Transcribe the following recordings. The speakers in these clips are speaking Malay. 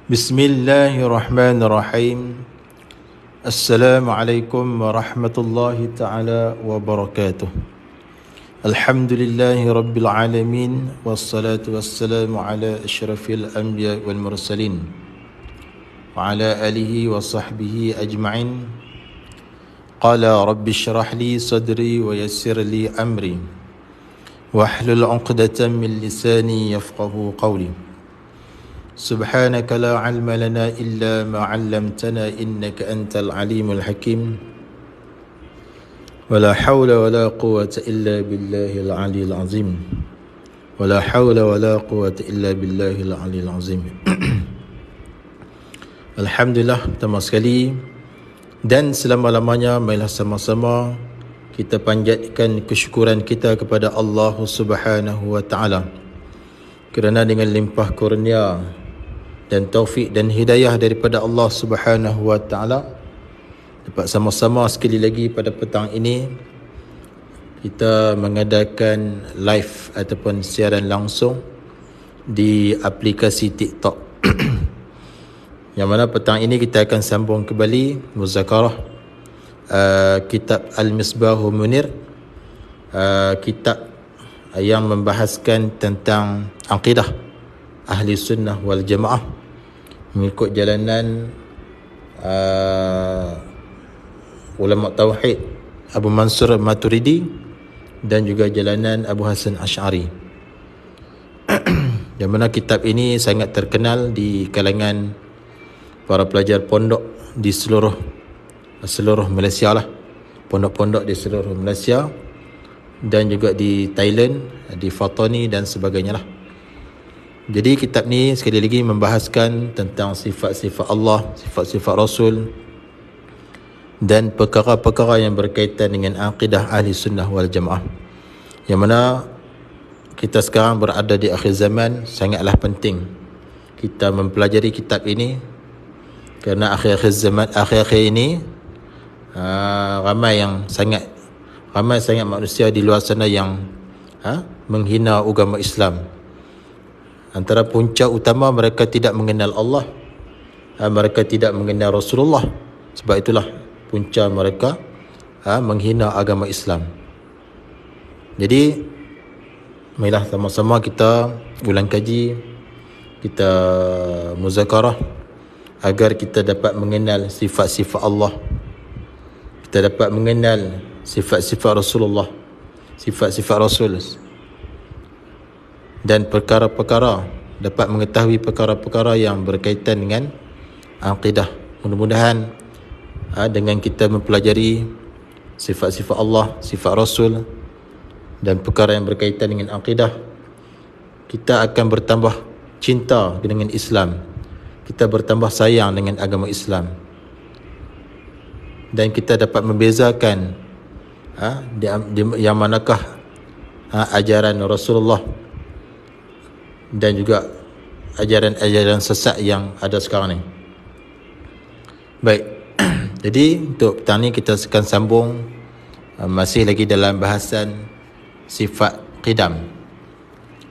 Bismillahirrahmanirrahim. Assalamualaikum warahmatullahi ta'ala wabarakatuh. Alhamdulillahi rabbil alamin. Wassalatu wassalamu ala ashrafil anbiya wal mursalin wa ala alihi wa sahbihi ajma'in. Qala rabbi syrah li sadri wa yassir li amri wahlul 'uqdatam min lisani yafqahu qawli. سبحانك لا علم لنا إلا ما علمتنا إنك أنت العليم الحكيم ولا حول ولا قوة إلا بالله العلي العظيم ولا حول ولا قوة إلا بالله العلي العظيم. Alhamdulillah, pertama sekali dan selama-lamanya marilah sama-sama kita panjatkan kesyukuran kita kepada Allah Subhanahu wa taala, kerana dengan limpah kurnia dan taufik dan hidayah daripada Allah Subhanahu wa taala dapat sama-sama sekali lagi pada petang ini kita mengadakan live ataupun siaran langsung di aplikasi TikTok. Yang mana petang ini kita akan sambung kembali muzakarah kitab Al-Misbahul Munir, kitab yang membahaskan tentang akidah Ahli Sunnah wal Jamaah mengikut jalanan ulama tauhid Abu Mansur Maturidi dan juga jalanan Abu Hasan Asy'ari. Yang mana kitab ini sangat terkenal di kalangan para pelajar pondok di seluruh Malaysia lah, pondok-pondok di seluruh Malaysia dan juga di Thailand, di Fatani dan sebagainya lah. Jadi kitab ni sekali lagi membahaskan tentang sifat-sifat Allah, sifat-sifat Rasul dan perkara-perkara yang berkaitan dengan akidah Ahli Sunnah wal Jamaah. Yang mana kita sekarang berada di akhir zaman, sangatlah penting kita mempelajari kitab ini, kerana akhir-akhir zaman, akhir-akhir ini ramai sangat manusia di luar sana yang menghina agama Islam. Antara punca utama, mereka tidak mengenal Allah, mereka tidak mengenal Rasulullah. Sebab itulah punca mereka menghina agama Islam. Jadi marilah sama-sama kita ulang kaji, kita muzakarah agar kita dapat mengenal sifat-sifat Allah, kita dapat mengenal sifat-sifat Rasulullah, sifat-sifat Rasul, dan perkara-perkara, dapat mengetahui perkara-perkara yang berkaitan dengan akidah. Mudah-mudahan dengan kita mempelajari sifat-sifat Allah, sifat Rasul dan perkara yang berkaitan dengan akidah, kita akan bertambah cinta dengan Islam, kita bertambah sayang dengan agama Islam, dan kita dapat membezakan yang manakah ajaran Rasulullah dan juga ajaran-ajaran sesat yang ada sekarang ni. Baik. Jadi untuk petang ni kita akan sambung masih lagi dalam bahasan sifat qidam.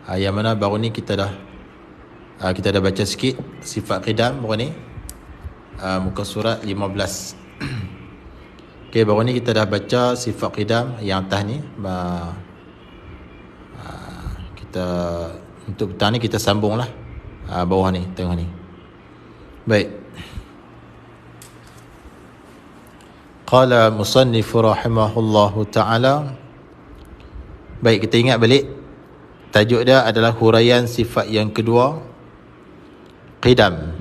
Yang mana baru ni kita dah baca sikit sifat qidam baru ni, muka surat 15. Okey, baru ni kita dah baca sifat qidam yang atas ni. Kita untuk petang ni kita sambunglah bawah ni, tengah ni. Baik. Qala musannif rahimahullahu ta'ala. Baik, kita ingat balik tajuk dia adalah huraian sifat yang kedua, qidam,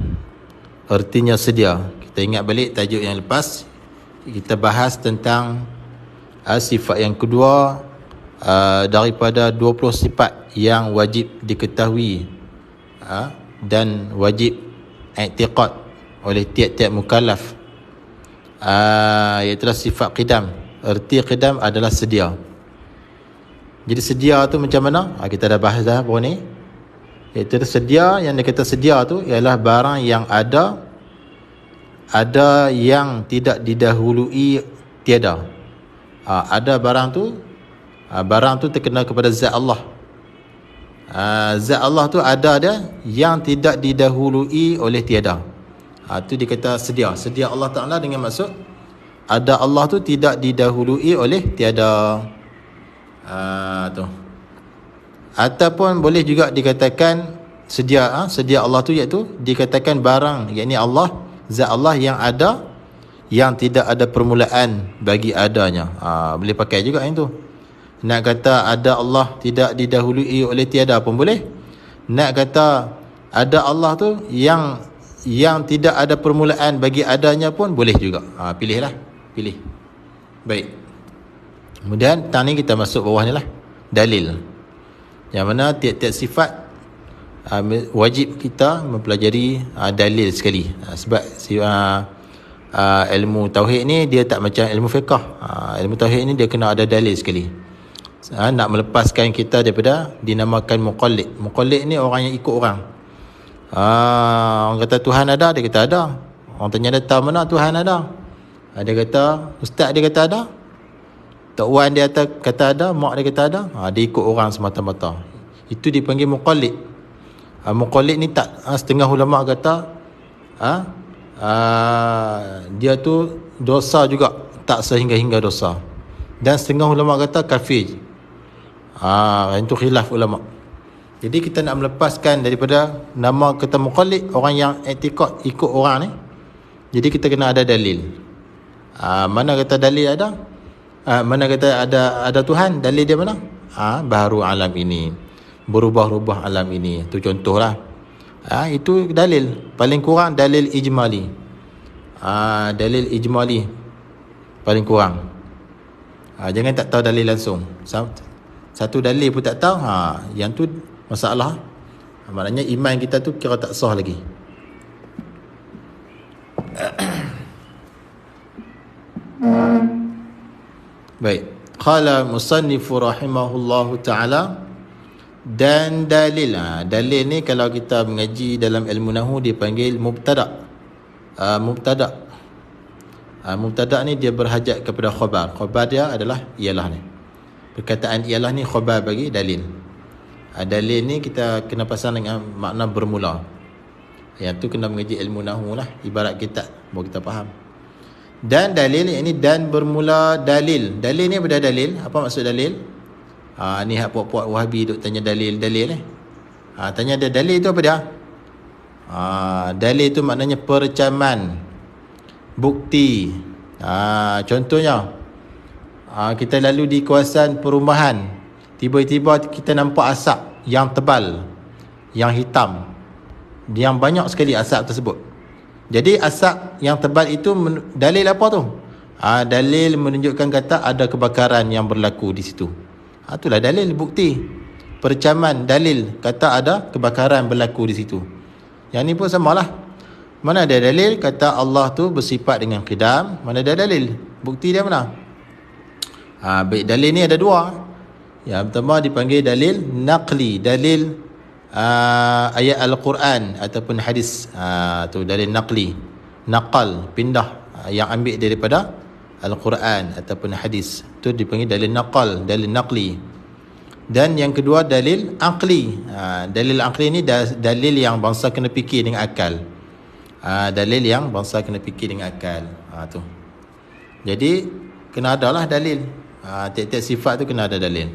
artinya sedia. Kita ingat balik tajuk yang lepas, kita bahas tentang sifat yang kedua daripada 20 sifat yang wajib diketahui dan wajib i'tiqad oleh tiap-tiap mukallaf, iaitu sifat qidam. Erti qidam adalah sedia. Jadi sedia tu macam mana? Kita dah bahas dah baru ni. Iaitu sedia, yang dia kata sedia tu ialah barang yang ada yang tidak didahului tiada. Ada barang tu terkena kepada zat Allah. Zat Allah tu ada dia yang tidak didahului oleh tiada. Tu dia kata sedia. Sedia Allah Ta'ala dengan maksud ada Allah tu tidak didahului oleh tiada. Tu. Ataupun boleh juga dikatakan sedia Allah tu, iaitu dikatakan barang, yakni Allah, zat Allah yang ada, yang tidak ada permulaan bagi adanya. Boleh pakai juga yang tu. Nak kata ada Allah tidak didahului oleh tiada pun boleh. Nak kata ada Allah tu yang tidak ada permulaan bagi adanya pun boleh juga. Pilihlah. Pilih. Baik. Kemudian tang ni kita masuk bawah ni lah. Dalil. Yang mana tiap-tiap sifat wajib kita mempelajari dalil sekali. Sebab ilmu tauhid ni dia tak macam ilmu fiqh. Ilmu tauhid ni dia kena ada dalil sekali. Nak melepaskan kita daripada dinamakan muqallid. Muqallid ni orang yang ikut orang. Orang kata Tuhan ada, dia kata ada. Orang tanya dia tahu mana Tuhan ada. Dia kata, ustaz dia kata ada. Tok Wan dia kata ada, mak dia kata ada. Dia ikut orang semata-mata. Itu dipanggil muqallid. Muqallid ni tak, setengah ulama kata dia tu dosa juga, tak sehingga-hingga dosa. Dan setengah ulama kata kafir. Itu khilaf ulama. Jadi kita nak melepaskan daripada nama kata muqallid, orang yang i'tiqad ikut orang ni. Jadi kita kena ada dalil. Mana kata dalil ada? Mana kata ada Tuhan, dalil dia mana? Baru alam ini, berubah-ubah alam ini. Itu contohlah. Itu dalil. Paling kurang dalil ijmali. Dalil ijmali paling kurang. Jangan tak tahu dalil langsung. Satu dalil pun tak tahu, yang tu masalah. Maknanya iman kita tu kira tak sah lagi. Baik. Qala musannifu rahimahullahu ta'ala, dan dalil. Dalil ni kalau kita mengaji dalam ilmu nahwu dipanggil mubtada'. Mubtada' ni dia berhajat kepada khabar. Khabar dia adalah ialah ni. Perkataan ialah ni khabar bagi dalil. Dalil ni kita kena pasang dengan makna bermula. Yang tu kena mengaji ilmu nahwu lah, ibarat kitab baru kita faham. Dan dalil ini dan bermula dalil. Dalil ni benda dalil. Apa maksud dalil? Ni hak puak-puak Wahabi duk tanya dalil ni. Tanya dia dalil tu apa dia? Dalil tu maknanya percaman, bukti. Contohnya, kita lalu di kawasan perumahan, tiba-tiba kita nampak asap yang tebal, yang hitam, yang banyak sekali asap tersebut. Jadi asap yang tebal itu dalil apa tu? Dalil menunjukkan kata ada kebakaran yang berlaku di situ. Itulah dalil, bukti, percaman, dalil kata ada kebakaran berlaku di situ. Yang ni pun samalah. Mana ada dalil kata Allah tu bersifat dengan qidam, mana ada dalil, bukti dia mana? Baik, dalil ni ada dua. Yang pertama dipanggil dalil naqli, dalil ayat Al-Quran ataupun hadis. Tu dalil naqli, naqal, pindah, yang ambil daripada Al-Quran ataupun hadis. Tu dipanggil dalil naqal, dalil naqli. Dan yang kedua dalil aqli. Dalil aqli ni dalil yang bangsa kena fikir dengan akal. Dalil yang bangsa kena fikir dengan akal. Tu. Jadi kena adalah dalil. Tiap-tiap sifat tu kena ada dalil.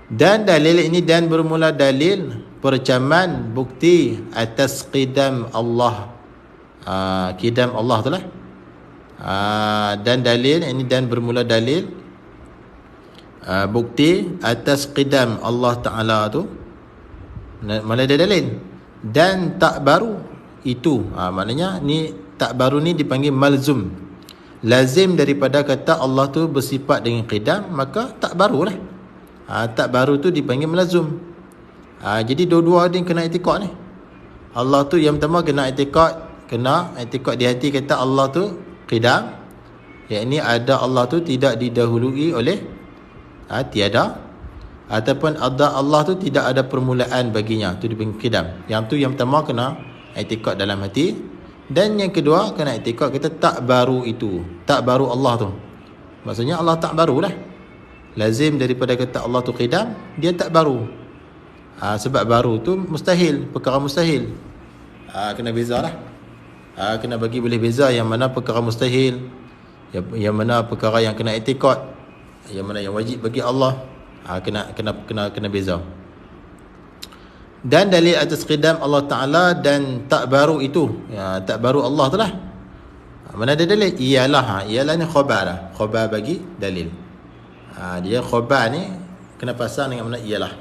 Dan dalil ini dan bermula dalil percaman, bukti atas qidam Allah. Qidam Allah tu lah. Dan dalil ini dan bermula dalil bukti atas qidam Allah Ta'ala tu. Mana ada dalil. Dan tak baru itu. Maknanya ni tak baru ni dipanggil malzum. Lazim daripada kata Allah tu bersifat dengan qidam, maka tak barulah. Tak baru tu dipanggil melazum. Jadi dua-dua ni kena i'tiqad ni. Allah tu yang pertama kena i'tiqad di hati kata Allah tu qidam, yakni ada Allah tu tidak didahului oleh tiada, ataupun ada Allah tu tidak ada permulaan baginya, tu dipanggil qidam. Yang tu yang pertama kena i'tiqad dalam hati. Dan yang kedua kena i'tiqad kita tak baru itu, tak baru Allah tu. Maksudnya Allah tak baru lah. Lazim daripada kata Allah tu qidam, dia tak baru. Sebab baru tu mustahil, perkara mustahil. Kena bezalah. Kena bagi boleh beza yang mana perkara mustahil, yang mana perkara yang kena i'tiqad, yang mana yang wajib bagi Allah. Kena beza. Dan dalil atas qidam Allah Ta'ala dan tak baru itu, tak baru Allah tu lah. Mana ada dalil? Ialah ni khabar lah. Khabar bagi dalil. Dia khabar ni kena pasang dengan mana ialah.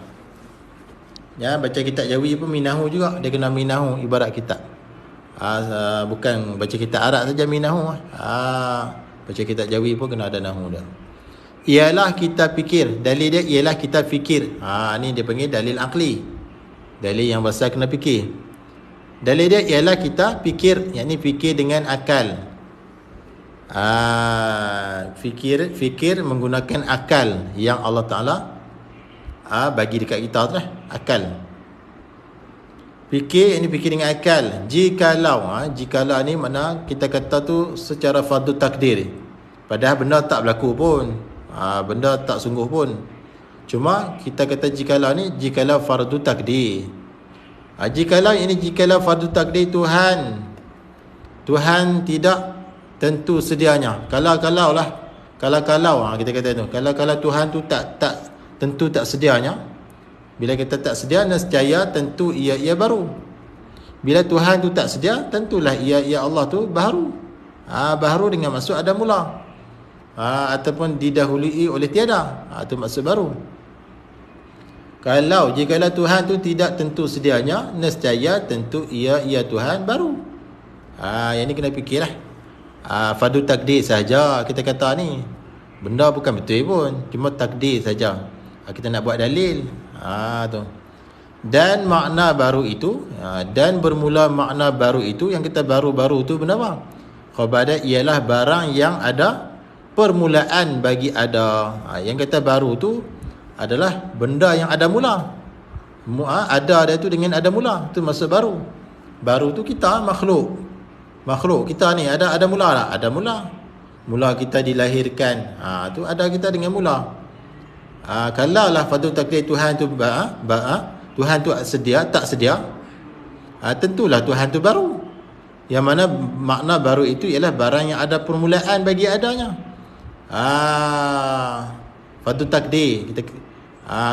Baca kitab Jawi pun minahu juga. Dia kena minahu ibarat kitab. Bukan baca kitab Arab saja minahu. Baca kitab Jawi pun kena ada nahu dia. Ialah kita fikir. Dalil dia ialah kita fikir. Ni dia panggil dalil akli. Dalil yang besar kena fikir. Dalil dia ialah kita fikir, yakni fikir dengan akal. Fikir menggunakan akal yang Allah Ta'ala bagi dekat kita tu lah, akal. Fikir, ini fikir dengan akal. Jikalau ni mana kita kata tu secara fardu takdir. Padahal benda tak berlaku pun, benda tak sungguh pun. Cuma kita kata jikalau fardu takdir. Jikalau fardu takdir Tuhan tidak tentu sedianya. Kalau kita kata tu, kalau Tuhan tu tak tentu tak sedianya. Bila kita tak sedia, nescaya tentu ia baru. Bila Tuhan tu tak sedia, tentulah ia Allah tu baru. Baru dengan maksud ada mula. Ataupun didahului oleh tiada. Itu maksud baru. Jikalau Tuhan tu tidak tentu sedianya, nescaya tentu ia Tuhan baru. Yang ni kena fikirlah. Fardu takdir saja kita kata ni. Benda bukan betul pun, cuma takdir saja. Kita nak buat dalil. Tu. Dan makna baru itu, dan bermula makna baru itu, yang kita baru-baru tu benda apa? Khabar dia ialah barang yang ada permulaan bagi ada. Yang kata baru tu adalah benda yang ada mula. Ada dia tu dengan ada mula. Itu maksud baru. Baru tu kita makhluk kita ni ada mula tak? Ada mula. Mula kita dilahirkan. Tu ada kita dengan mula. Kalau lah fardu takdir Tuhan tu Tuhan tu tak sedia, tentulah Tuhan tu baru. Yang mana makna baru itu ialah barang yang ada permulaan bagi adanya. Fardu takdir kita.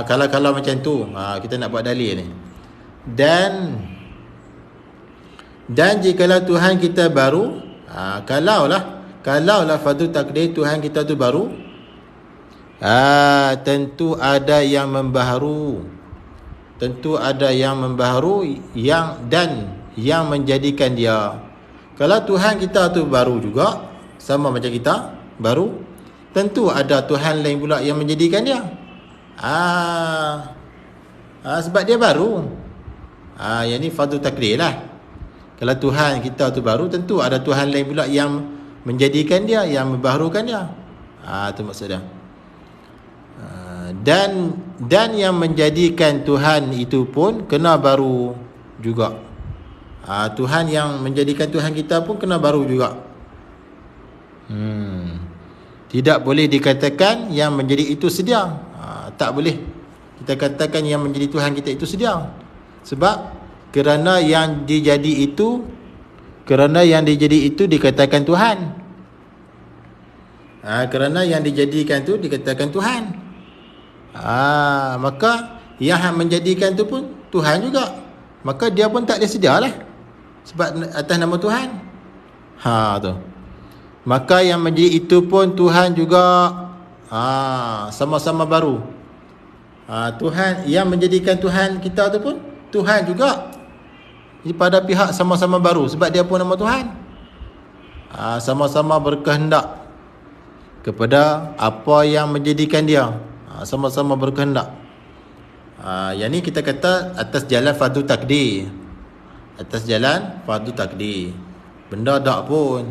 Kalau macam tu, kita nak buat dalil ni. Dan jikalau Tuhan kita baru, kalaulah fardu takdir Tuhan kita tu baru, tentu ada yang membaharu. yang menjadikan dia. Kalau Tuhan kita tu baru juga, sama macam kita baru, tentu ada Tuhan lain pula yang menjadikan dia. Sebab dia baru. Yang ni fardu takdir lah. Kalau Tuhan kita tu baru, tentu ada Tuhan lain pula yang menjadikan dia, yang membaharukan dia. Itu maksud dia. Dan yang menjadikan Tuhan itu pun kena baru juga. Tuhan yang menjadikan Tuhan kita pun kena baru juga. Tidak boleh dikatakan yang menjadi itu sedia. Tak boleh kita katakan yang menjadi Tuhan kita itu sedia. Sebab kerana yang dijadi itu dikatakan Tuhan. Kerana yang dijadikan itu dikatakan Tuhan. Maka yang menjadikan itu pun Tuhan juga. Maka dia pun tak ada sedia lah, sebab atas nama Tuhan. Tu. Maka yang menjadi itu pun Tuhan juga. Sama-sama baru. Tuhan yang menjadikan Tuhan kita tu pun Tuhan juga. Jadi pada pihak sama-sama baru, sebab dia pun nama Tuhan. Sama-sama berkehendak kepada apa yang menjadikan dia. Sama-sama berkehendak. Yang ni kita kata atas jalan fardu takdir. Atas jalan fardu takdir. Benda tak pun,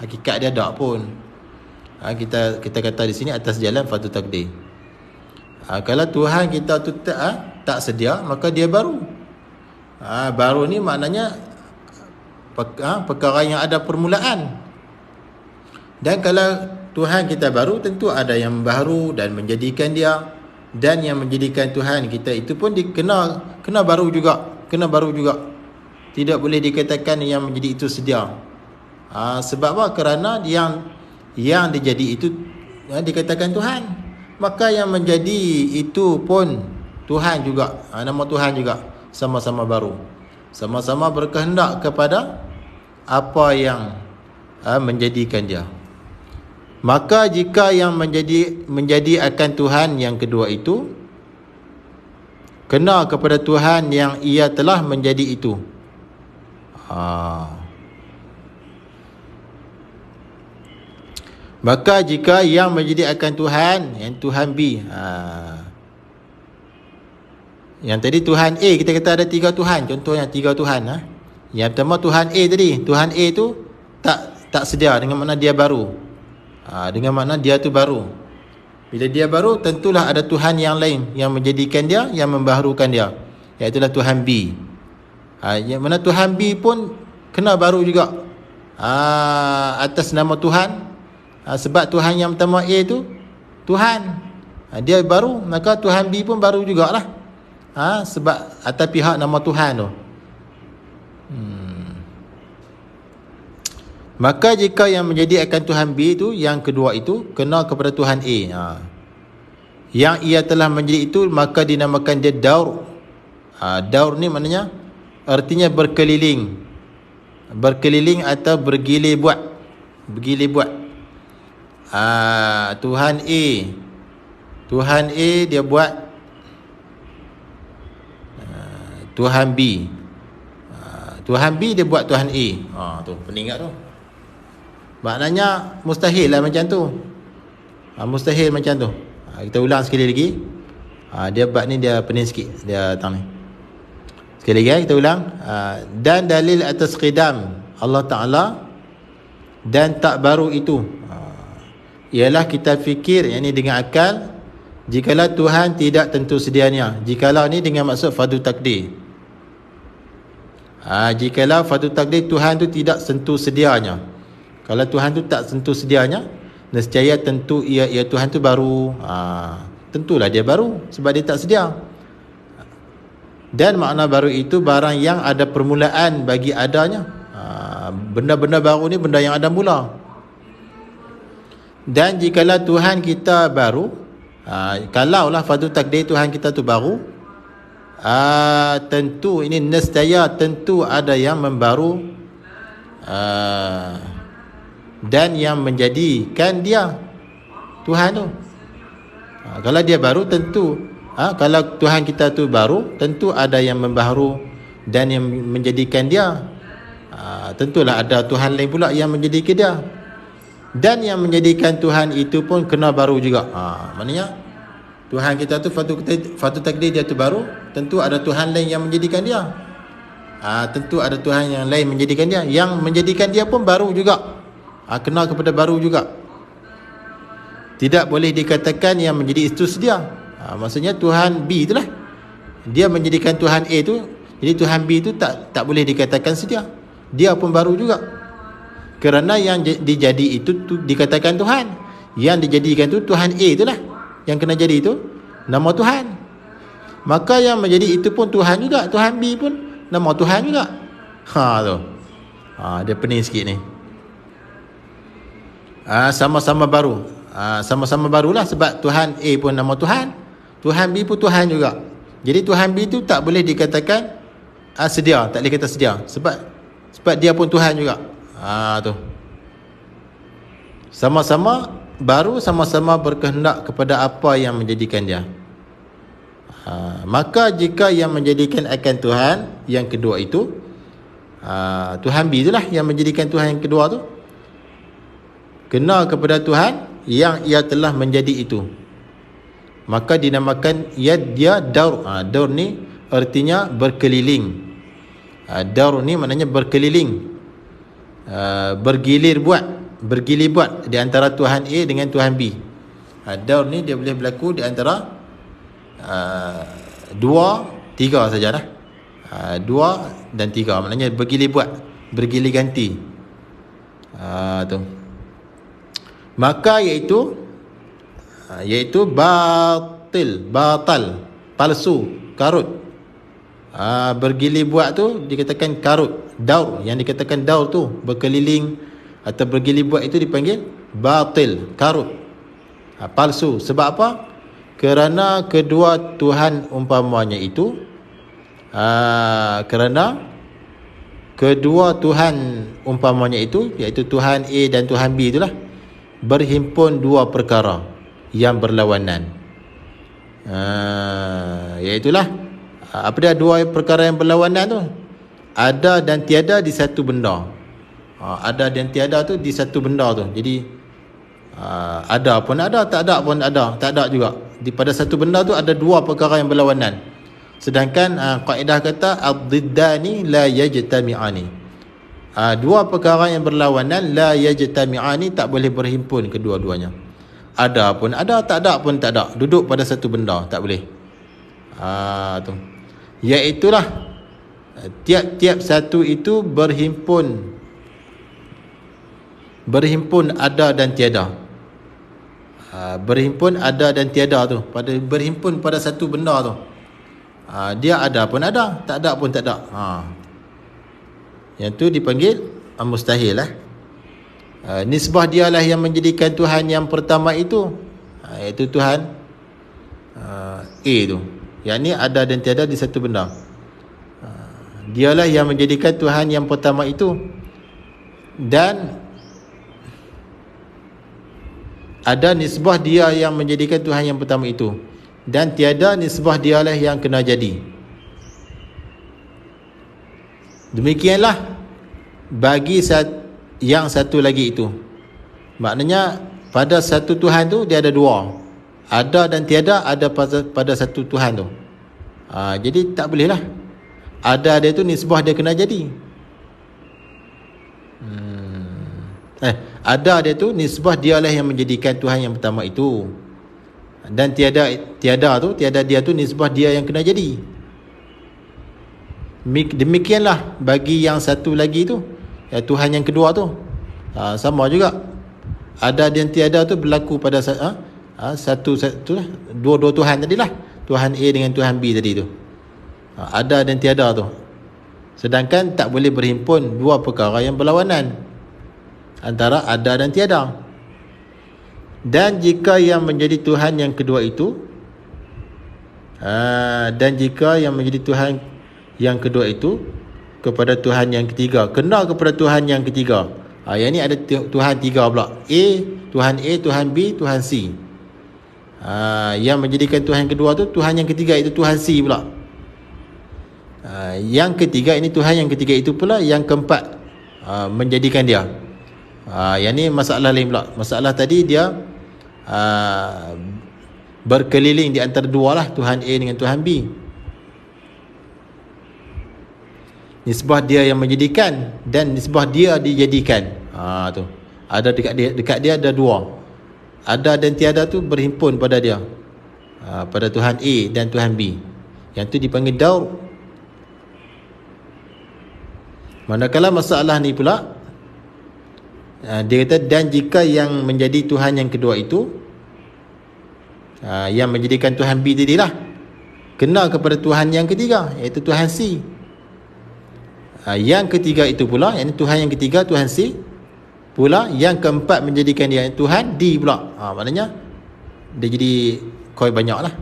hakikat dia tak pun. Kita kata di sini atas jalan fardu takdir. Kalau Tuhan kita tu tak sedia, maka dia baru. Baru ni maknanya perkara yang ada permulaan. Dan kalau Tuhan kita baru, tentu ada yang baru dan menjadikan dia. dan yang menjadikan Tuhan kita itu pun kena baru juga, tidak boleh dikatakan yang menjadi itu sedia. Sebab apa? Kerana yang dijadi itu dikatakan Tuhan, maka yang menjadi itu pun Tuhan juga, nama Tuhan juga, sama-sama baru, sama-sama berkehendak kepada apa yang menjadikan dia. Maka jika yang menjadi akan Tuhan yang kedua itu kena kepada Tuhan yang ia telah menjadi itu. Maka jika yang menjadi akan Tuhan, yang Tuhan B, yang tadi Tuhan A, kita kata ada 3 Tuhan, contohnya 3 Tuhan. Yang pertama Tuhan A tadi, Tuhan A tu tak sedia, dengan makna dia baru. Dengan makna dia tu baru. Bila dia baru, tentulah ada Tuhan yang lain yang menjadikan dia, yang membaharukan dia, iaitulah Tuhan B. Yang mana Tuhan B pun kena baru juga, atas nama Tuhan. Sebab Tuhan yang pertama A tu Tuhan, dia baru, maka Tuhan B pun baru jugalah. Sebab atas pihak nama Tuhan tu. Maka jika yang menjadi akan Tuhan B itu, yang kedua itu kena kepada Tuhan A, yang ia telah menjadi itu, maka dinamakan dia daur. Daur ni maknanya, artinya berkeliling atau bergilir buat. Tuhan A dia buat Tuhan B. Tuhan B dia buat Tuhan A. Tu pening tak tu? Maknanya mustahil lah macam tu. Mustahil macam tu. Kita ulang sekali lagi. Dia bab ni dia pening sikit, dia datang ni. Sekali lagi kita ulang. Dan dalil atas qidam Allah Ta'ala dan tak baru itu, ialah kita fikir, yang ni dengan akal, jikalau Tuhan tidak tentu sedianya. Jikalau ni dengan maksud fardu takdir. Jikalau fardu takdir Tuhan tu tidak tentu sedianya. Kalau Tuhan tu tak tentu sedianya, nescaya tentu ia Tuhan tu baru. Tentulah dia baru sebab dia tak sedia. Dan makna baru itu barang yang ada permulaan bagi adanya. Benda-benda baru ni benda yang ada mula. Dan jikalau Tuhan kita baru, kalaulah fardu takdir Tuhan kita tu baru, tentu ini nescaya tentu ada yang membaru dan yang menjadikan dia Tuhan tu. Kalau dia baru, tentu kalau Tuhan kita tu baru, tentu ada yang membaharu dan yang menjadikan dia. Tentulah ada Tuhan lain pula yang menjadikan dia. Dan yang menjadikan Tuhan itu pun kena baru juga. Maknanya Tuhan kita tu fardu takdir dia tu baru, tentu ada Tuhan lain yang menjadikan dia. Tentu ada Tuhan yang lain menjadikan dia. Yang menjadikan dia pun baru juga. Kena kepada baru juga. Tidak boleh dikatakan yang menjadi itu sedia. Maksudnya Tuhan B itulah, dia menjadikan Tuhan A tu, jadi Tuhan B tu tak boleh dikatakan sedia. Dia pun baru juga. Kerana yang dijadi itu tu dikatakan Tuhan. Yang dijadikan tu Tuhan A itulah, yang kena jadi itu nama Tuhan. Maka yang menjadi itu pun Tuhan juga. Tuhan B pun nama Tuhan juga. Tu. Dia pening sikit ni. Sama-sama baru. Sama-sama barulah sebab Tuhan A pun nama Tuhan, Tuhan B pun Tuhan juga. Jadi Tuhan B tu tak boleh dikatakan sedia, tak boleh kata sedia sebab dia pun Tuhan juga. Tu. Sama-sama baru, sama-sama berkehendak kepada apa yang menjadikan dia. Maka jika yang menjadikan akan Tuhan yang kedua itu, Tuhan B itulah yang menjadikan Tuhan yang kedua tu, kena kepada Tuhan yang ia telah menjadi itu, maka dinamakan dia daur. Daur ni artinya berkeliling. Daur ni maknanya berkeliling, bergilir buat di antara Tuhan A dengan Tuhan B. Daur ni dia boleh berlaku di antara 2, 3 saja dah. 2 dan 3 maknanya bergilir buat, bergilir ganti. Tu. Maka iaitu batal, palsu, karut. Bergilir buat tu dikatakan karut. Daur, yang dikatakan daur tu berkeliling atau bergilir buat itu dipanggil batil, karut, palsu. Sebab apa? Kerana kedua Tuhan umpamanya itu kerana kedua Tuhan umpamanya itu, iaitu Tuhan A dan Tuhan B itulah, berhimpun dua perkara yang berlawanan. Iaitulah apa dia dua perkara yang berlawanan tu? Ada dan tiada di satu benda. Ada dan tiada tu di satu benda tu. Jadi ada pun ada, tak ada pun ada, tak ada juga. Pada satu benda tu ada dua perkara yang berlawanan. Sedangkan kaedah kata ad-diddani la yajtami'ani. Dua perkara yang berlawanan la yajtami'ani, tak boleh berhimpun kedua-duanya. Ada pun ada, tak ada pun tak ada. Duduk pada satu benda, tak boleh. Tu. Iaitulah tiap-tiap satu itu berhimpun ada dan tiada. Berhimpun ada dan tiada tu. Berhimpun pada satu benda tu. Dia ada pun ada, tak ada pun tak ada. Yang tu dipanggil mustahil lah. Nisbah dialah yang menjadikan Tuhan yang pertama itu, iaitu Tuhan A tu. Yang ni ada dan tiada di satu benda. Dialah yang menjadikan Tuhan yang pertama itu. Dan ada nisbah dia yang menjadikan Tuhan yang pertama itu, dan tiada nisbah dialah yang kena jadi. Demikianlah bagi yang satu lagi itu. Maknanya pada satu Tuhan tu dia ada dua. Ada dan tiada ada pada satu Tuhan tu. Jadi tak boleh lah. Ada dia tu nisbah dia kena jadi. Ada dia tu nisbah dialah yang menjadikan Tuhan yang pertama itu. Dan tiada dia tu nisbah dia yang kena jadi. Demikianlah bagi yang satu lagi tu, Tuhan yang kedua tu. Sama juga. Ada dan tiada tu berlaku pada satu lah, dua Tuhan tadilah. Tuhan A dengan Tuhan B tadi tu. Ada dan tiada tu. Sedangkan tak boleh berhimpun dua perkara yang berlawanan antara ada dan tiada. Dan jika yang menjadi Tuhan yang kedua itu kepada Tuhan yang ketiga, kena kepada Tuhan yang ketiga. Yang ni ada Tuhan tiga pula. Tuhan A, Tuhan B, Tuhan C. Yang menjadikan Tuhan kedua tu, Tuhan yang ketiga itu Tuhan C pula. Yang ketiga ini, Tuhan yang ketiga itu pula yang keempat menjadikan dia. Yang ni masalah lain pula. Masalah tadi dia berkeliling di antara dua lah, Tuhan A dengan Tuhan B. Nisbah dia yang menjadikan dan nisbah dia dijadikan. Tu. Ada dekat dia ada dua. Ada dan tiada tu berhimpun pada dia. Pada Tuhan A dan Tuhan B. Yang tu dipanggil daur. Manakala masalah ni pula, dia kata, dan jika yang menjadi Tuhan yang kedua itu, yang menjadikan Tuhan B tadilah, kena kepada Tuhan yang ketiga, iaitu Tuhan C. Yang ketiga itu pula, yang Tuhan yang ketiga, Tuhan C pula, yang keempat menjadikan dia Tuhan D pula. Maknanya dia jadi koi banyak lah.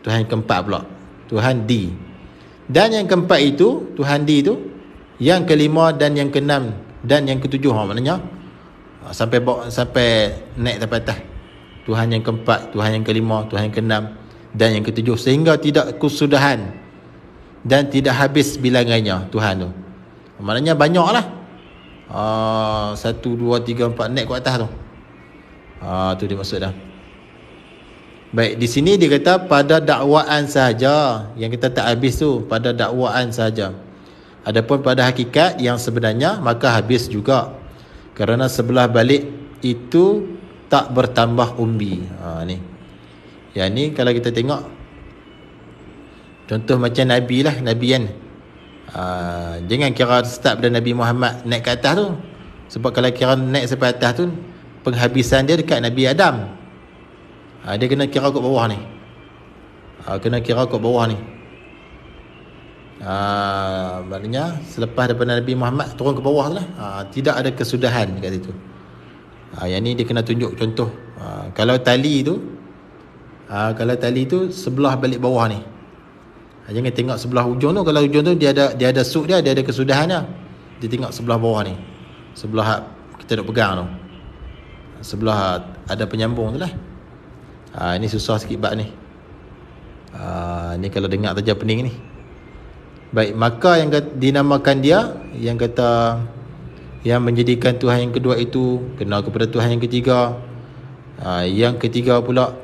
Tuhan keempat pula, Tuhan D. Dan yang keempat itu, Tuhan D itu, yang kelima dan yang keenam dan yang ketujuh. Maknanya sampai naik sampai atas. Tuhan yang keempat, Tuhan yang kelima, Tuhan yang keenam dan yang ketujuh, sehingga tidak kesudahan dan tidak habis bilangannya Tuhan tu. Maknanya banyak lah. 1, 2, 3, 4 naik ke atas tu. Tu dia maksud dah. Baik, di sini dia kata pada dakwaan sahaja. Yang kita tak habis tu, pada dakwaan sahaja. Adapun pada hakikat yang sebenarnya, maka habis juga. Kerana sebelah balik itu tak bertambah umbi. Ni. Yang ni kalau kita tengok, contoh macam Nabi lah, Nabi kan. Jangan kira start pada Nabi Muhammad naik ke atas tu. Sebab kalau kira naik sampai atas tu, penghabisan dia dekat Nabi Adam. Dia kena kira kat bawah ni. Kena kira kat bawah ni. Maknanya selepas daripada Nabi Muhammad turun ke bawah lah, tidak ada kesudahan kat situ. Yang ni dia kena tunjuk contoh. Kalau tali tu sebelah balik bawah ni, jangan tengok sebelah hujung tu. Kalau hujung tu dia ada suk dia ada kesudahan dia. Dia tengok sebelah bawah ni, sebelah kita nak pegang tu, sebelah ada penyambung tu lah. Ini susah sikit bab ni. Ni kalau dengar saja pening ni. Baik, maka yang dinamakan dia, yang kata yang menjadikan Tuhan yang kedua itu kenal kepada Tuhan yang ketiga. Yang ketiga pula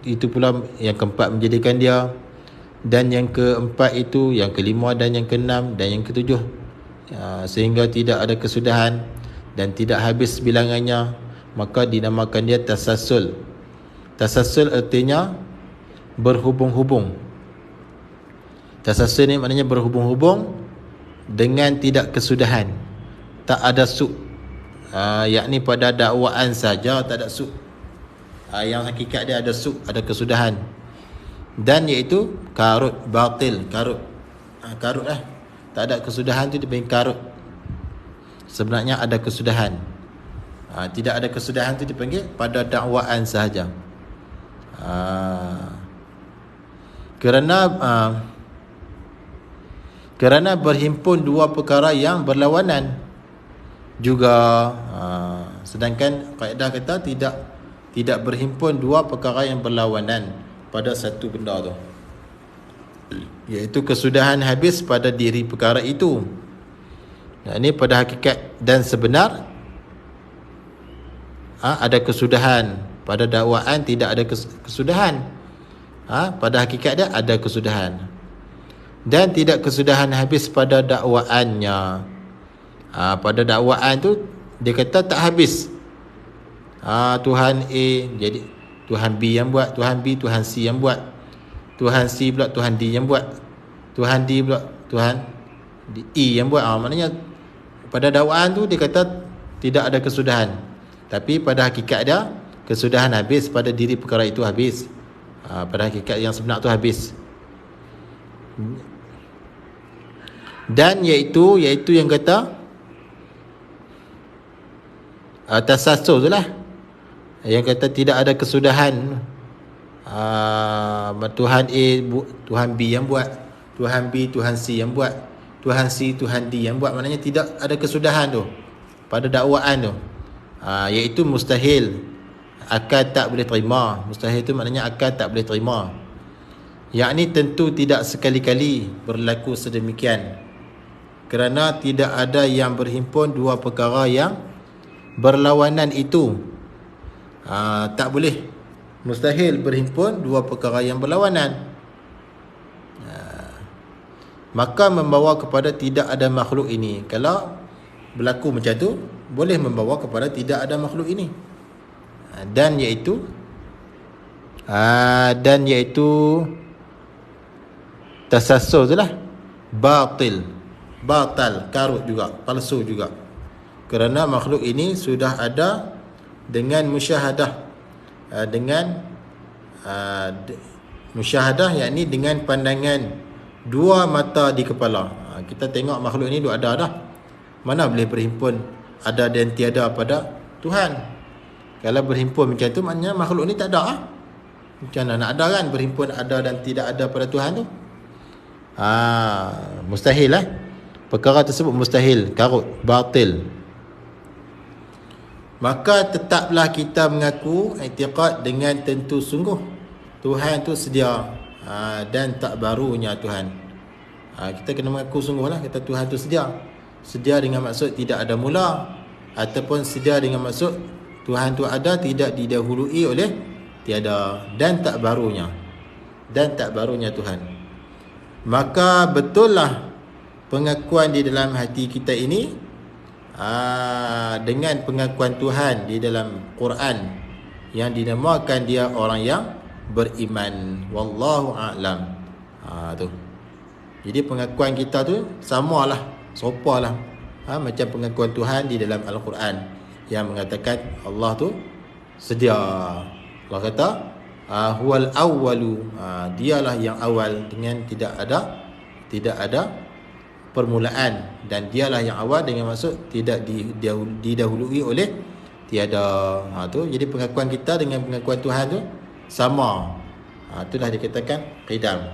itu pula yang keempat menjadikan dia, dan yang keempat itu, yang kelima dan yang keenam dan yang ketujuh, sehingga tidak ada kesudahan dan tidak habis bilangannya, maka dinamakan dia tasasul. Tasasul artinya berhubung-hubung. Tasasul ni maknanya berhubung-hubung dengan tidak kesudahan, tak ada suk. Yakni pada dakwaan saja tak ada suk. Yang hakikat dia ada suk, ada kesudahan. Dan iaitu karut, batil, karut. Karut lah. Tak ada kesudahan tu dipanggil karut. Sebenarnya ada kesudahan. Tidak ada kesudahan tu dipanggil pada dakwaan sahaja. Kerana berhimpun dua perkara yang berlawanan juga. Sedangkan kaedah kata tidak berhimpun dua perkara yang berlawanan pada satu benda tu, iaitu kesudahan habis pada diri perkara itu. Ini pada hakikat dan sebenar ada kesudahan. Pada dakwaan tidak ada kesudahan. Pada hakikat dia ada kesudahan. Dan tidak kesudahan habis pada dakwaannya. Pada dakwaan tu dia kata tak habis. Tuhan A jadi Tuhan B yang buat, Tuhan B Tuhan C yang buat, Tuhan C pula Tuhan D yang buat, Tuhan D pula Tuhan E yang buat. Maknanya pada dakwaan tu dia kata tidak ada kesudahan, tapi pada hakikat dia kesudahan habis pada diri perkara itu habis. Pada hakikat yang sebenar tu habis. Dan iaitu yang kata tasasul tu lah, yang kata tidak ada kesudahan. Tuhan A Tuhan B yang buat, Tuhan B Tuhan C yang buat, Tuhan C Tuhan D yang buat. Maknanya tidak ada kesudahan tu pada dakwaan tu. Iaitu mustahil, akal tak boleh terima. Mustahil tu maknanya akal tak boleh terima. Yakni tentu tidak sekali-kali berlaku sedemikian, kerana tidak ada yang berhimpun dua perkara yang berlawanan itu. Tak boleh, mustahil berhimpun dua perkara yang berlawanan. Maka membawa kepada tidak ada makhluk ini. Kalau berlaku macam tu, boleh membawa kepada tidak ada makhluk ini. Dan iaitu tasasul tu lah, batal, karut juga, palsu juga. Kerana makhluk ini sudah ada dengan musyahadah, musyahadah yakni dengan pandangan dua mata di kepala. Kita tengok makhluk ini duk ada dah. Mana boleh berhimpun ada dan tiada pada Tuhan. Kalau berhimpun macam tu, maknanya makhluk ni tak ada. Macam mana nak ada kan berhimpun ada dan tidak ada pada Tuhan tu? Mustahil lah. Perkara tersebut mustahil, karut, batil. Maka tetaplah kita mengaku i'tiqad dengan tentu sungguh Tuhan tu sedia, dan tak barunya Tuhan. Kita kena mengaku sungguh lah, kata Tuhan tu sedia. Sedia dengan maksud tidak ada mula, ataupun sedia dengan maksud Tuhan tu ada, tidak didahului oleh tiada, dan tak barunya Tuhan. Maka betullah pengakuan di dalam hati kita ini dengan pengakuan Tuhan di dalam Quran yang dinamakan dia orang yang beriman. Wallahu a'lam. Tu. Jadi pengakuan kita tu samalah, serupalah macam pengakuan Tuhan di dalam Al-Quran yang mengatakan Allah tu sedia. Allah kata huwal awwalu, dialah yang awal dengan tidak ada permulaan, dan dialah yang awal dengan maksud tidak didahului oleh tiada. Tu jadi pengakuan kita dengan pengakuan Tuhan tu sama. Itulah dikatakan qidam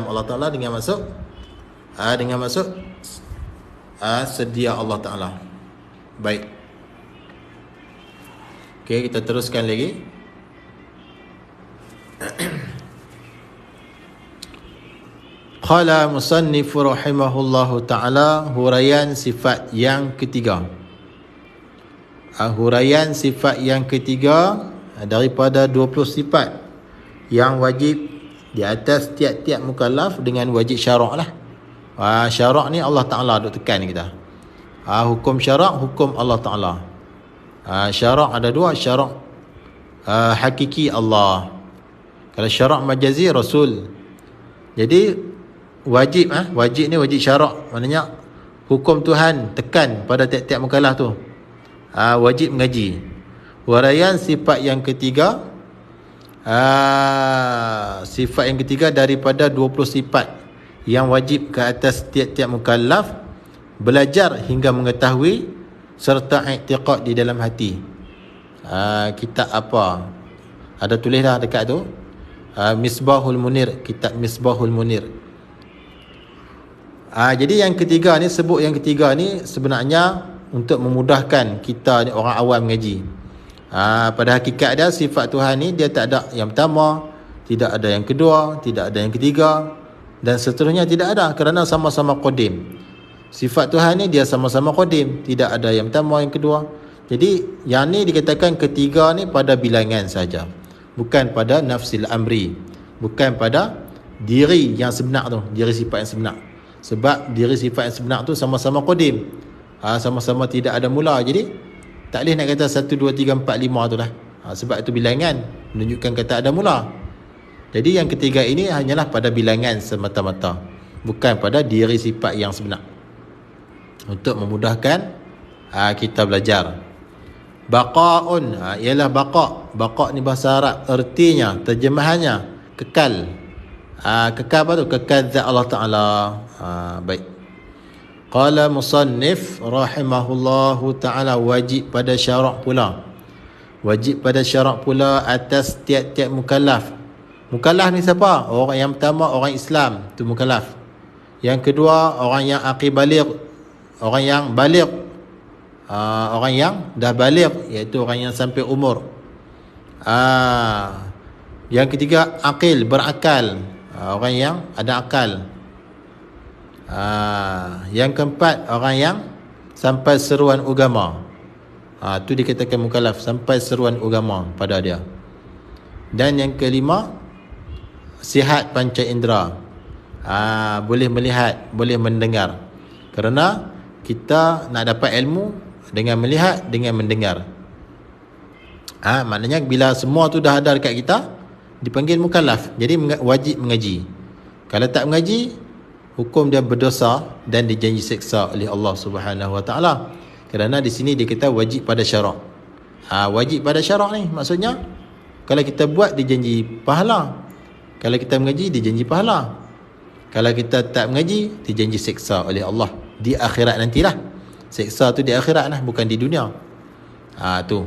Allah Taala dengan maksud sedia Allah Taala. Baik. Okey, kita teruskan lagi. Qala musannif rahimahullahu taala, huraian sifat yang ketiga. Huraian sifat yang ketiga daripada 20 sifat yang wajib di atas tiap-tiap mukallaf dengan wajib syarak lah. Syarak ni Allah Ta'ala duk tekan kita. Hukum syarak, hukum Allah Ta'ala. Syarak ada dua, syarak hakiki Allah. Kalau syarak majazi Rasul. Jadi wajib ni wajib syarak, maknanya hukum Tuhan tekan pada tiap-tiap mukallaf tu. Wajib mengaji. Huraian sifat yang ketiga, sifat yang ketiga daripada 20 sifat yang wajib ke atas tiap-tiap mukallaf, belajar hingga mengetahui serta i'tiqad di dalam hati. Kitab apa? Ada tulis dah dekat tu. Misbahul Munir, kitab Misbahul Munir. Jadi yang ketiga ni, sebut yang ketiga ni sebenarnya untuk memudahkan kita ni orang awam mengaji. Pada hakikat dia sifat Tuhan ni dia tak ada yang pertama, tidak ada yang kedua, tidak ada yang ketiga, dan seterusnya tidak ada, kerana sama-sama qadim. Sifat Tuhan ni dia sama-sama qadim, tidak ada yang pertama, yang kedua. Jadi yang ni dikatakan ketiga ni pada bilangan saja, bukan pada nafsil amri, bukan pada diri yang sebenar tu, diri sifat yang sebenar. Sebab diri sifat yang sebenar tu sama-sama qadim, sama-sama tidak ada mula. Jadi tak boleh nak kata 1, 2, 3, 4, 5 tu lah. Sebab itu bilangan menunjukkan kata ada mula. Jadi yang ketiga ini hanyalah pada bilangan semata-mata, bukan pada diri sifat yang sebenar, untuk memudahkan kita belajar. Baqa'un, ialah baqa'. Baqa' ni bahasa Arab, ertinya, terjemahannya kekal. Kekal apa tu? Kekal zat Allah Ta'ala. Baik. Qala musannif rahimahullahu ta'ala, wajib pada syarak pula. Wajib pada syarak pula atas tiap-tiap mukallaf. Mukallaf ni siapa? Orang yang pertama orang Islam, tu mukallaf. Yang kedua orang yang aqil baligh, orang yang baligh, orang yang dah baligh, iaitu orang yang sampai umur. Yang ketiga aqil, berakal, orang yang ada akal. Yang keempat orang yang sampai seruan agama. Tu dikatakan mukallaf, sampai seruan agama pada dia. Dan yang kelima sihat panca indera, boleh melihat, boleh mendengar. Kerana kita nak dapat ilmu dengan melihat, dengan mendengar. Maknanya bila semua tu dah ada dekat kita, dipanggil mukallaf. Jadi wajib mengaji. Kalau tak mengaji, hukum dia berdosa dan dijanji seksa oleh Allah Subhanahu Wa Taala. Kerana di sini dia kata wajib pada syarak. Wajib pada syarak ni maksudnya kalau kita buat dijanji pahala, kalau kita mengaji dijanji pahala, kalau kita tak mengaji dijanji seksa oleh Allah di akhirat nantilah. Seksa tu di akhirat lah, bukan di dunia. Tu.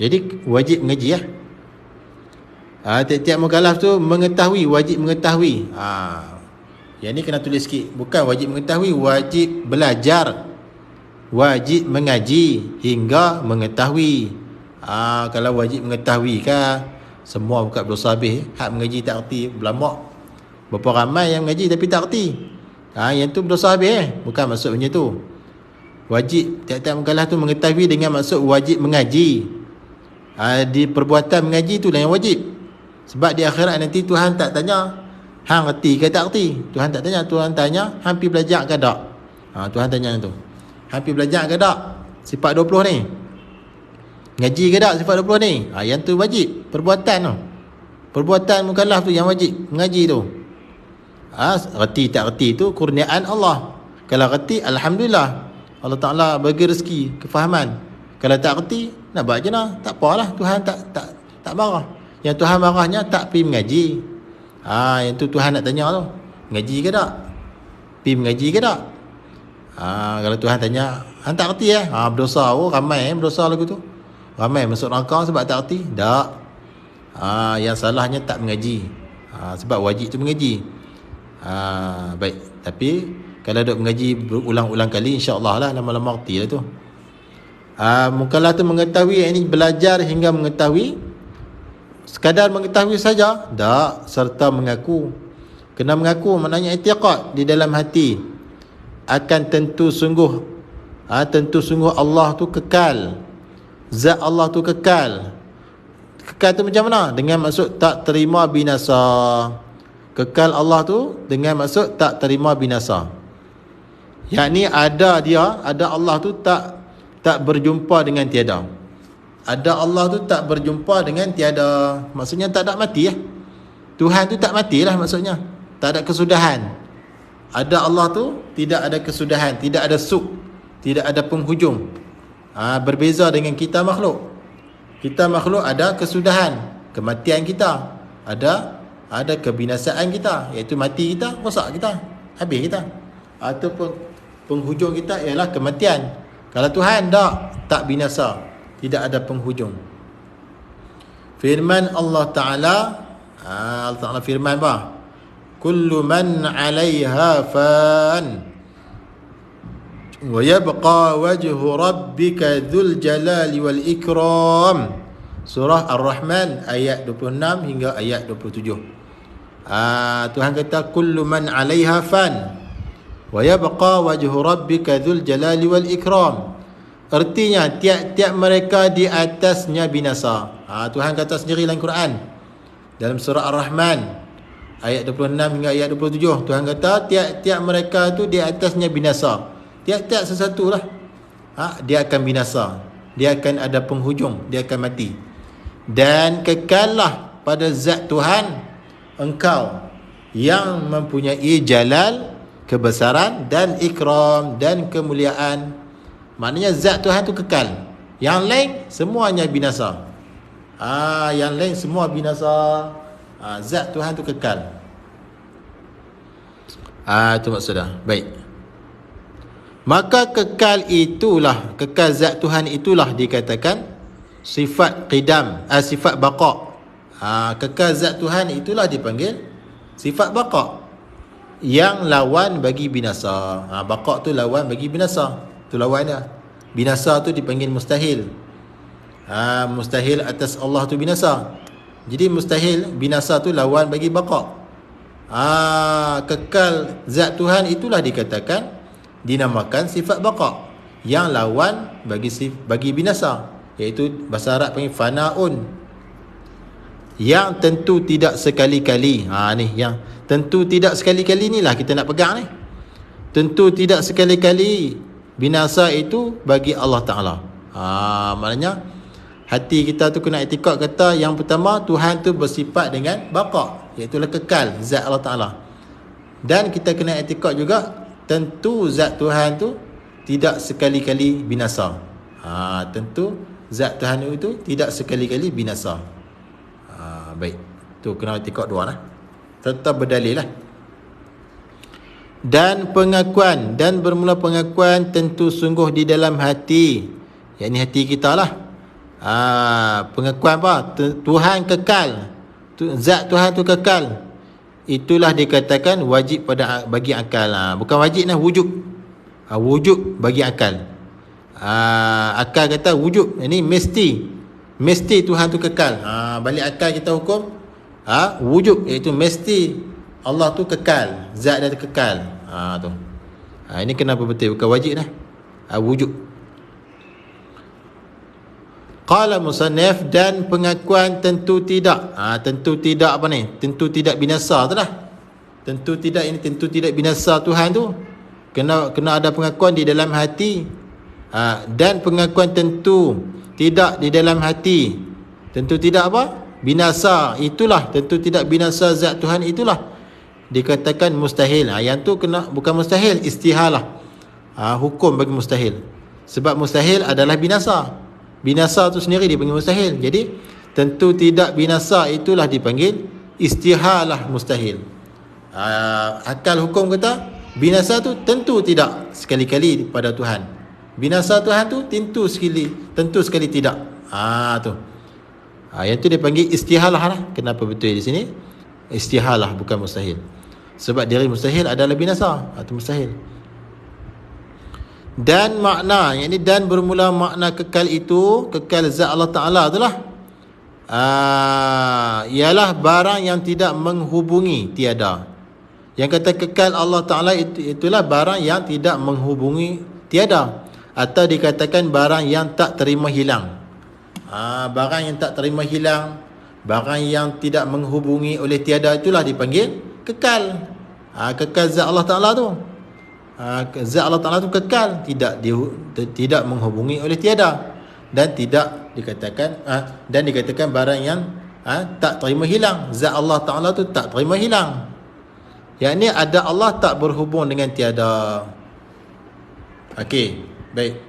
Jadi wajib mengaji lah. Tiap-tiap mukallaf tu mengetahui, wajib mengetahui. Yang ni kena tulis sikit. Bukan wajib mengetahui, wajib belajar, wajib mengaji hingga mengetahui. Kalau wajib mengetahui kan semua bukan berdosa habis. Hak mengaji tak erti, berlama. Berapa ramai yang mengaji tapi tak erti. Yang tu berdosa habis. Bukan maksud macam tu. Wajib tiap-tiap mukallaf tu mengetahui dengan maksud wajib mengaji. Di perbuatan mengaji tu lah yang wajib. Sebab di akhirat nanti Tuhan tak tanya hang erti ke tak erti. Tuhan tak tanya. Tuhan tanya hang pi belajar ke tak. Tuhan tanya tu. Hang pi belajar ke tak sifat 20 ni. Ngaji ke tak sifat 20 ni. Yang tu wajib. Perbuatan tu. Perbuatan mukallaf tu yang wajib mengaji tu. Erti tak erti tu kurniaan Allah. Kalau erti alhamdulillah, Allah Ta'ala bagi rezeki kefahaman. Kalau tak erti nak buat je lah, tak apalah, Tuhan tak marah. Yang Tuhan marahnya tak pergi mengaji. Yang tu Tuhan nak tanya tu, mengaji ke tak? Pergi mengaji ke tak? Kalau Tuhan tanya, hang tak erti berdosa. Ramai berdosa lagu tu. Ramai masuk neraka sebab tak erti. Tak. Yang salahnya tak mengaji. Sebab wajib tu mengaji. Baik. Tapi kalau duk mengaji berulang-ulang kali, insya-Allah lah lama-lama erti lah tu. Mukallaf tu mengetahui, ini belajar hingga mengetahui. Sekadar mengetahui saja tak, serta mengaku. Kena mengaku, maknanya i'tiqad di dalam hati akan tentu sungguh Allah tu kekal, zat Allah tu kekal. Kekal tu macam mana? Dengan maksud tak terima binasa. Kekal Allah tu dengan maksud tak terima binasa, yakni ada Allah tu tak berjumpa dengan tiada. Ada Allah tu tak berjumpa dengan tiada. Maksudnya tak ada mati Tuhan tu tak matilah maksudnya. Tak ada kesudahan. Ada Allah tu tidak ada kesudahan, tidak ada suk, tidak ada penghujung. Berbeza dengan kita makhluk. Kita makhluk ada kesudahan, kematian kita. Ada kebinasaan kita, iaitu mati kita, rosak kita, habis kita. Ataupun penghujung kita ialah kematian. Kalau Tuhan tak binasa, tidak ada penghujung. Firman Allah Ta'ala, Allah Ta'ala firman apa? Kullu man 'alaiha fan wa yabqa wajhu rabbika dzul jalali wal ikram. Surah Ar-Rahman ayat 26 hingga ayat 27. Tuhan kata kullu man 'alaiha fan wa yabqa wajhu rabbika dzul jalali wal ikram. Artinya tiap-tiap mereka di atasnya binasa. Tuhan kata sendiri dalam Quran, dalam surah Ar-Rahman ayat 26 hingga ayat 27. Tuhan kata tiap-tiap mereka tu di atasnya binasa. Tiap-tiap sesuatu lah dia akan binasa, dia akan ada penghujung, dia akan mati. Dan kekallah pada zat Tuhan engkau yang mempunyai jalal, kebesaran, dan ikram, dan kemuliaan. Maknanya zat Tuhan tu kekal. Yang lain semuanya binasa. Yang lain semua binasa. Zat Tuhan tu kekal. Itu maksudnya. Baik. Maka kekal zat Tuhan itulah dikatakan sifat qidam, sifat baqa. Kekal zat Tuhan itulah dipanggil sifat baqa, yang lawan bagi binasa. Baqa tu lawan bagi binasa. Tu lawannya. Binasa tu dipanggil mustahil. Mustahil atas Allah tu binasa. Jadi mustahil, binasa tu lawan bagi baqa. Kekal zat Tuhan itulah dikatakan, dinamakan sifat baqa, yang lawan bagi binasa, iaitu bahasa Arab panggil fanaun, yang tentu tidak sekali-kali. Ni yang tentu tidak sekali-kali ni lah kita nak pegang ni. Tentu tidak sekali-kali binasa itu bagi Allah Ta'ala. Maknanya hati kita tu kena i'tikad kata yang pertama, Tuhan tu bersifat dengan baqa, iaitu kekal zat Allah Ta'ala. Dan kita kena i'tikad juga tentu zat Tuhan tu tidak sekali-kali binasa. Tentu zat Tuhan itu tidak sekali-kali binasa. Baik, tu kena i'tikad dua lah. Tetap berdalil lah. Dan pengakuan, dan bermula pengakuan tentu sungguh di dalam hati, yakni hati kita lah. Pengakuan apa? Tuhan kekal, zat Tuhan tu kekal, itulah dikatakan wajib bagi akal. Bukan wajib lah, wujud. Wujud bagi akal. Akal kata wujud, ini mesti Tuhan tu kekal. Balik akal kita hukum wujud, iaitu mesti Allah tu kekal, zat dia kekal. Tu. Ini kenapa betul, bukan wajib lah. Wujud. Qala musannif, dan pengakuan tentu tidak. Tentu tidak apa ni? Tentu tidak binasa tu lah. Tentu tidak binasa Tuhan tu. Kena ada pengakuan di dalam hati. Dan pengakuan tentu tidak di dalam hati. Tentu tidak apa? Binasa. Itulah tentu tidak binasa zat Tuhan itulah dikatakan mustahil. Yang tu bukan mustahil, istihalah. Hukum bagi mustahil. Sebab mustahil adalah binasa. Binasa tu sendiri dipanggil mustahil. Jadi tentu tidak binasa, itulah dipanggil istihalah mustahil. Akal hukum kata binasa tu tentu tidak sekali-kali pada Tuhan. Binasa Tuhan tu tentu sekali tidak. Tu. Yang tu dipanggil istihalah lah. Kenapa betul di sini? Istihalah bukan mustahil. Sebab diri mustahil adalah binasa. Itu mustahil. Dan makna, yang ini dan bermula makna kekal itu, kekal zat Allah Ta'ala itulah ialah barang yang tidak menghubungi, tiada. Yang kata kekal Allah Ta'ala itulah barang yang tidak menghubungi, tiada. Atau dikatakan barang yang tak terima hilang. Barang yang tak terima hilang, barang yang tidak menghubungi oleh tiada, itulah dipanggil kekal. Kekal zat Allah Ta'ala tu. Zat Allah Ta'ala tu kekal, tidak menghubungi oleh tiada, dan tidak dikatakan dan dikatakan barang yang tak terima hilang. Zat Allah Ta'ala tu tak terima hilang. Yang ni ada Allah tak berhubung dengan tiada. Okey, baik.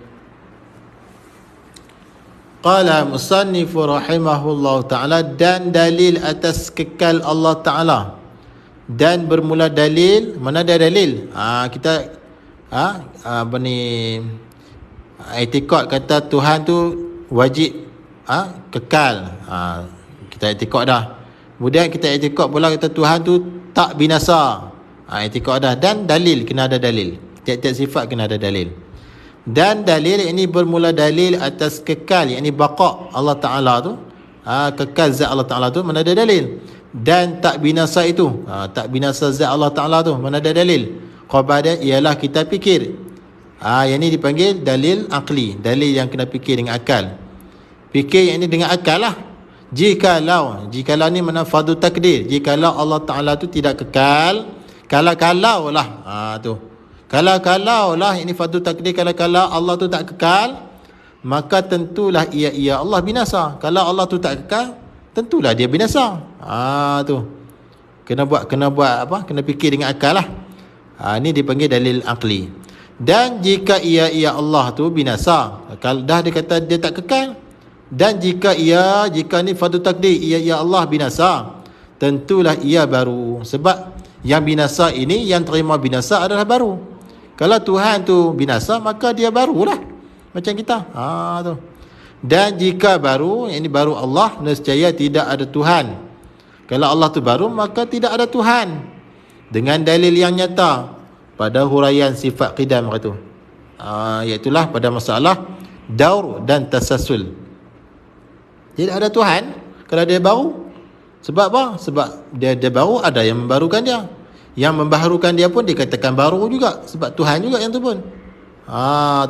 Qala musannifu rahimahullah ta'ala, dan dalil atas kekal Allah Ta'ala. Dan bermula dalil, mana ada dalil? Kita i'tikad kata Tuhan tu wajib kekal. Kita i'tikad dah. Kemudian kita i'tikad pula kata Tuhan tu tak binasa. I'tikad dah. Dan dalil, kena ada dalil. Tiap-tiap sifat kena ada dalil. Dan dalil ini bermula dalil atas kekal, yakni baqa Allah Ta'ala tu. Kekal zat Allah Ta'ala tu, mana ada dalil. Dan tak binasa itu, tak binasa zat Allah Ta'ala tu, mana ada dalil. Qabadah ialah kita fikir. Yang ni dipanggil dalil akli, dalil yang kena fikir dengan akal. Fikir yang ni dengan akal lah. Jikalau ni mana fardu takdir, jikalau Allah Ta'ala tu tidak kekal, kalau lah tu, kalau lah ini fardu takdir, kalau Allah tu tak kekal, maka tentulah ia Allah binasa. Kalau Allah tu tak kekal, tentulah dia binasa. Tu kena buat apa, kena fikir dengan akal lah. Ini dipanggil dalil akli. Dan jika ia Allah tu binasa, kalau dah dia kata dia tak kekal, dan jika ni fardu takdir ia Allah binasa, tentulah ia baru. Sebab yang binasa ini, yang terima binasa adalah baru. Kalau Tuhan tu binasa, maka dia barulah, macam kita. Tu. Dan jika baru, yang ini baru Allah, nescaya tidak ada Tuhan. Kalau Allah tu baru, maka tidak ada Tuhan. Dengan dalil yang nyata pada huraian sifat qidam itu, iaitulah pada masalah daur dan tasasul. Tidak ada Tuhan kalau dia baru. Sebab apa? Sebab dia baru, ada yang membarukan dia. Yang membaharukan dia pun dikatakan baru juga, sebab Tuhan juga yang tu pun.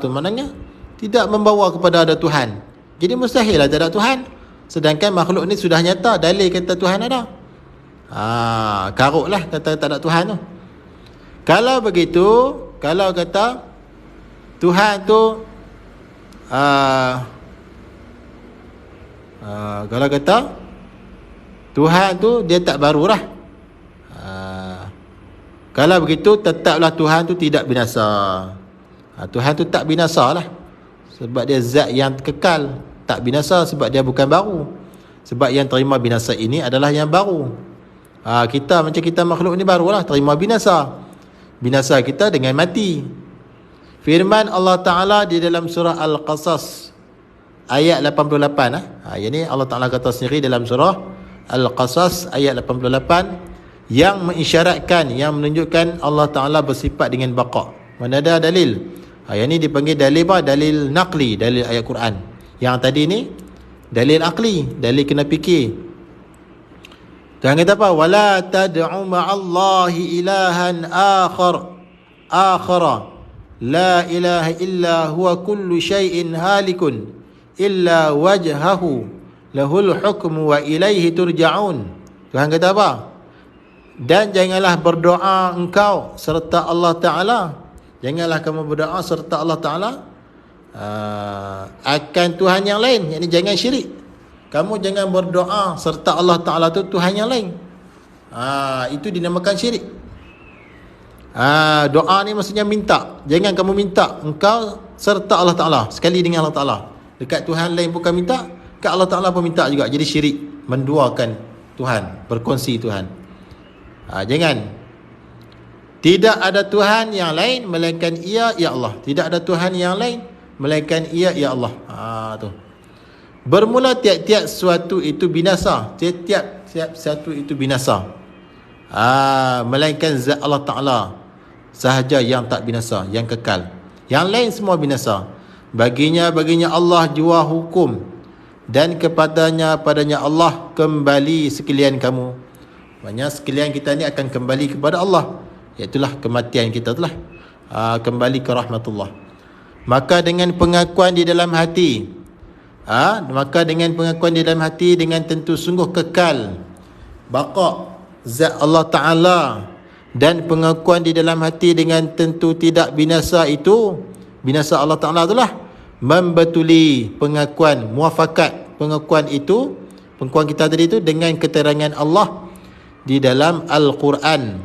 Tu maknanya tidak membawa kepada ada Tuhan. Jadi mustahil lah tak ada Tuhan. Sedangkan makhluk ni sudah nyata dalil kata Tuhan ada. Karut lah kata tak ada Tuhan tu. Kalau begitu, kalau kata Tuhan tu kalau kata Tuhan tu dia tak baru lah, kalau begitu tetaplah Tuhan tu tidak binasa. Tuhan tu tak binasa lah, sebab dia zat yang kekal. Tak binasa sebab dia bukan baru. Sebab yang terima binasa ini adalah yang baru. Kita macam kita makhluk ni barulah terima binasa. Binasa kita dengan mati. Firman Allah Ta'ala di dalam surah Al-Qasas ayat 88. Yang ni Allah Ta'ala kata sendiri dalam surah Al-Qasas ayat 88, yang mengisyaratkan, yang menunjukkan Allah Ta'ala bersifat dengan baqa. Mana ada dalil. Yang ni dipanggil dalil apa? Dalil naqli, dalil ayat Quran. Yang tadi ni dalil akli, dalil kena fikir. Tuhan kata apa? Wala tad'u ma'allahi ilahan akhara la ilaha illa huwa kullu syai'in halikun illa wajhahu lahul hukmu wa ilaihi turja'un. Tuhan kata apa? Dan janganlah berdoa engkau serta Allah Ta'ala. Janganlah kamu berdoa serta Allah Ta'ala akan Tuhan yang lain. Yang ini jangan syirik. Kamu jangan berdoa serta Allah Ta'ala tu Tuhan yang lain. Itu dinamakan syirik. Doa ni maksudnya minta. Jangan kamu minta engkau serta Allah Ta'ala, sekali dengan Allah Ta'ala. Dekat Tuhan lain bukan minta, Kan Allah Ta'ala pun minta juga. Jadi syirik, menduakan Tuhan, berkongsi Tuhan. Jangan. Tidak ada Tuhan yang lain melainkan Ia, ya Allah. Tidak ada Tuhan yang lain melainkan Ia, ya Allah. Tu. Bermula tiap-tiap sesuatu itu binasa. Tiap-tiap sesuatu itu binasa. Melainkan zat Allah Ta'ala sahaja yang tak binasa, yang kekal. Yang lain semua binasa. Baginya Allah jua hukum, dan padanya Allah kembali sekalian kamu. Maksudnya sekalian kita ni akan kembali kepada Allah, iaitulah kematian kita telah kembali ke rahmatullah. Maka dengan pengakuan di dalam hati, dengan tentu sungguh kekal baqa zat Allah Ta'ala, dan pengakuan di dalam hati dengan tentu tidak binasa itu, binasa Allah Ta'ala itulah membetuli pengakuan, muafakat pengakuan itu, pengakuan kita tadi itu dengan keterangan Allah di dalam Al-Quran.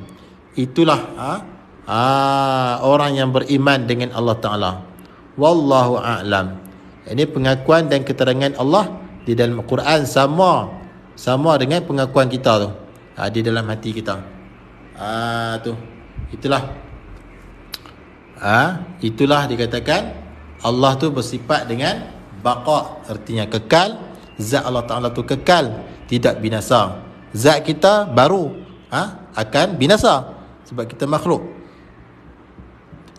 Itulah orang yang beriman dengan Allah Ta'ala. Wallahu a'lam. Ini pengakuan dan keterangan Allah di dalam Al-Quran sama dengan pengakuan kita tu, di dalam hati kita. Itulah dikatakan Allah tu bersifat dengan baqa, artinya kekal. Zat Allah Ta'ala tu kekal, tidak binasa. Zat kita baru akan binasa, sebab kita makhluk,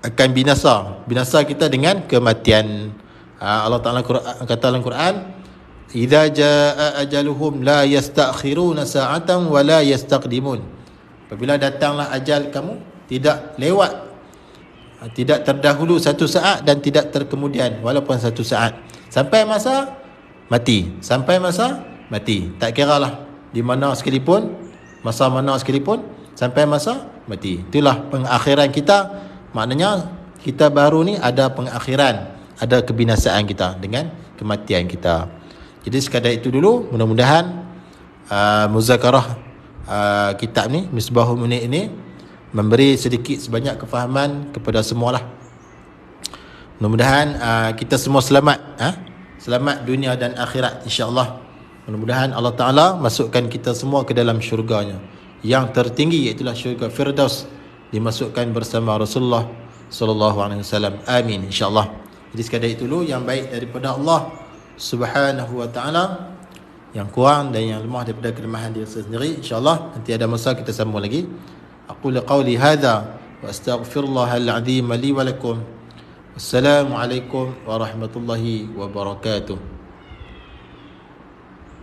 akan binasa kita dengan kematian. Allah Ta'ala kata dalam Quran, idza jaa ajaluhum la yastakhiruna sa'atan wa la yastaqdimun. Apabila datanglah ajal kamu, tidak lewat, tidak terdahulu satu saat dan tidak terkemudian walaupun satu saat, sampai masa mati. Tak kira lah di mana sekalipun, masa mana sekalipun, sampai masa mati. Itulah pengakhiran kita. Maknanya kita baru ni ada pengakhiran, ada kebinasaan kita dengan kematian kita. Jadi sekadar itu dulu. Mudah-mudahan muzakarah kitab ni, Misbahul Munir ini, memberi sedikit sebanyak kefahaman kepada semualah. Mudah-mudahan kita semua selamat, selamat dunia dan akhirat, insya-Allah. Mudah-mudahan Allah Ta'ala masukkan kita semua ke dalam syurganya yang tertinggi, iaitu syurga Firdaus, dimasukkan bersama Rasulullah sallallahu alaihi wasallam. Amin, insya-Allah. Jadi sekadar itu dulu yang baik daripada Allah Subhanahu wa Ta'ala, yang kurang dan yang lemah daripada kelemahan diri sendiri, insya-Allah nanti ada masa kita sambung lagi. Aqulu qawli hadha wa astaghfirullahal azim li wa lakum. Wassalamualaikum warahmatullahi wabarakatuh.